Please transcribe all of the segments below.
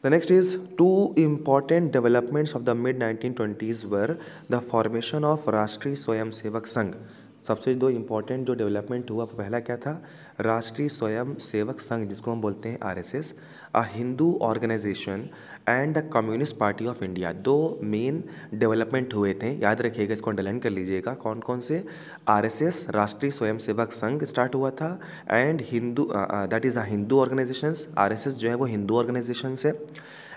The next is two important developments of the mid 1920s were the formation of राष्ट्रीय स्वयं सेवक संघ। सबसे दो important जो डेवलपमेंट हुआ पहला क्या था, राष्ट्रीय स्वयं सेवक संघ जिसको हम बोलते हैं RSS, a Hindu organisation and the communist party of India. दो मेन डेवलपमेंट हुए थे, याद रखिएगा, इसको अंडरलाइन कर लीजिएगा। कौन कौन से? आरएसएस राष्ट्रीय स्वयं सेवक संघ स्टार्ट हुआ था and Hindu that is a Hindu organisations, RSS जो है वो हिंदू ऑर्गेनाइजेशन है,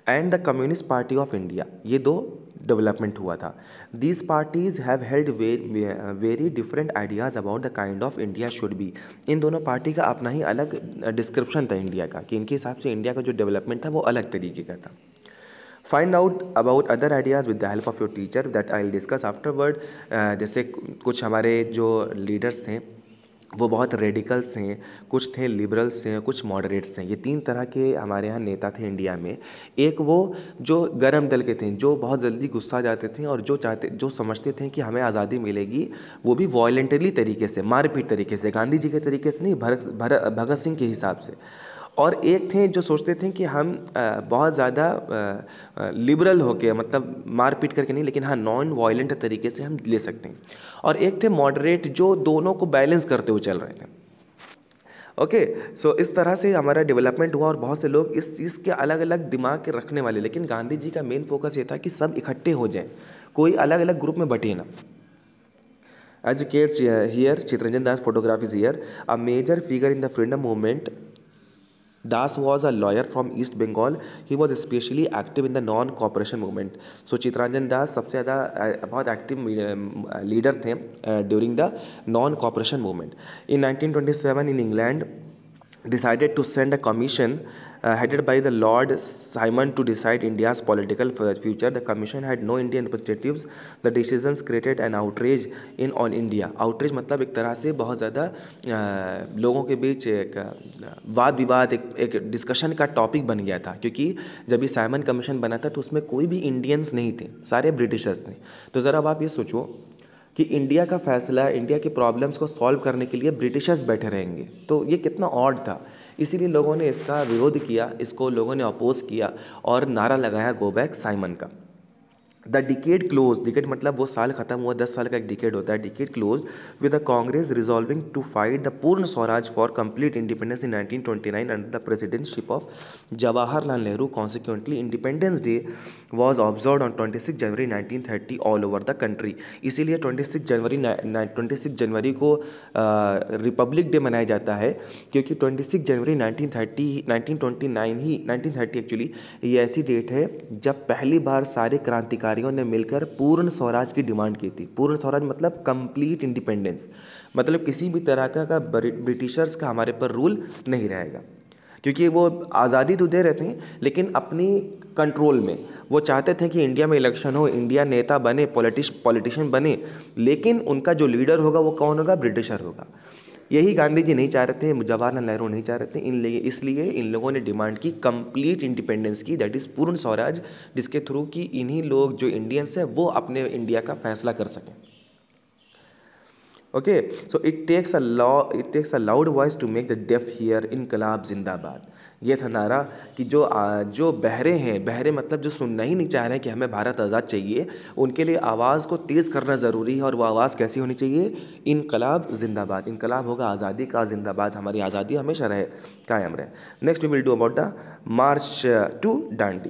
and the communist party of India, ये दो डेवलपमेंट हुआ था। These parties have held very different ideas about the kind of India should be. इन दोनों पार्टी का अपना ही अलग डिस्क्रिप्शन था इंडिया का, कि इनके हिसाब से इंडिया का जो डेवलपमेंट था वो अलग तरीके का था। Find out about other ideas with the help of your teacher that I will discuss afterward. जैसे कुछ हमारे जो लीडर्स थे वो बहुत रेडिकल्स थे, कुछ थे लिबरल्स थे, कुछ मॉडरेट्स थे। ये तीन तरह के हमारे यहाँ नेता थे इंडिया में। एक वो जो गरम दल के थे, जो बहुत जल्दी गुस्सा जाते थे और जो समझते थे कि हमें आज़ादी मिलेगी वो भी वॉयलेंटली तरीके से, मारपीट तरीके से, गांधी जी के तरीके से नहीं, भगत सिंह के हिसाब से। और एक थे जो सोचते थे कि हम बहुत ज़्यादा लिबरल होके, मतलब मारपीट करके नहीं, लेकिन हाँ नॉन वायलेंट तरीके से हम ले सकते हैं। और एक थे मॉडरेट जो दोनों को बैलेंस करते हुए चल रहे थे। ओके, सो इस तरह से हमारा डेवलपमेंट हुआ और बहुत से लोग इस चीज़ के अलग अलग दिमाग के रखने वाले, लेकिन गांधी जी का मेन फोकस ये था कि सब इकट्ठे हो जाएं, कोई अलग अलग ग्रुप में बटे ना। As you can see here, Chittaranjan Das photograph is here. A major figure in the freedom movement, Das was a lawyer from East Bengal. He was especially active in the non-cooperation movement. So Chittaranjan Das सबसे ज़्यादा बहुत active leader थे during the non-cooperation movement. In 1927 in England, decided to send a commission headed by the Lord Simon to decide India's political future. The commission had no Indian representatives. The decisions created an outrage on India. Outrage मतलब एक तरह से बहुत ज़्यादा लोगों के बीच एक वाद विवाद, एक डिस्कशन का टॉपिक बन गया था, क्योंकि जब ये साइमन कमीशन बना था तो उसमें कोई भी इंडियंस नहीं थे, सारे ब्रिटिशर्स थे। तो ज़रा अब आप ये सोचो कि इंडिया का फैसला, इंडिया की प्रॉब्लम्स को सॉल्व करने के लिए ब्रिटिशर्स बैठे रहेंगे, तो ये कितना ऑड था। इसीलिए लोगों ने इसका विरोध किया, इसको लोगों ने अपोज किया और नारा लगाया गो बैक साइमन का। द डिकेड क्लोज, डिकेड मतलब वो साल खत्म हुआ, 10 साल का एक डिकेड होता है। Decade close with the Congress resolving to fight the Purna Swaraj for complete independence in 1929 under the presidentship of Jawaharlal Nehru. Consequently independence day was observe on 26 January 1930 all over the country. इसीलिए 26 जनवरी को रिपब्लिक डे मनाया जाता है, क्योंकि 26 जनवरी 1930 एक्चुअली ये ऐसी date है जब पहली बार सारे क्रांतिकारियों ने मिलकर पूर्ण स्वराज की डिमांड की थी। पूर्ण स्वराज मतलब कंप्लीट इंडिपेंडेंस, मतलब किसी भी तरह का ब्रिटिशर्स का हमारे पर रूल नहीं रहेगा, क्योंकि वो आज़ादी तो दे रहे थे लेकिन अपनी कंट्रोल में। वो चाहते थे कि इंडिया में इलेक्शन हो, इंडिया नेता बने, पॉलिटिशियन बने, लेकिन उनका जो लीडर होगा वो कौन होगा? ब्रिटिशर होगा। यही गांधी जी नहीं चाह रहे थे, जवाहरलाल नेहरू नहीं चाह रहे थे। इसलिए इन लोगों ने डिमांड की कंप्लीट इंडिपेंडेंस की, दैट इज़ पूर्ण स्वराज, जिसके थ्रू कि इन्हीं लोग जो इंडियंस हैं वो अपने इंडिया का फैसला कर सकें। Okay, so it takes a loud voice to make the deaf hear, इनकलाब जिंदाबाद। ये था नारा कि जो बहरे हैं, बहरे मतलब जो सुनना ही नहीं चाह रहे हैं कि हमें भारत आज़ाद चाहिए, उनके लिए आवाज़ को तेज़ करना ज़रूरी है। और वो आवाज़ कैसी होनी चाहिए? इनकलाब जिंदाबाद। इनकलाब होगा आज़ादी का, जिंदाबाद हमारी आज़ादी हमेशा रहे, कायम रहे। Next we will do about the march to Dandi.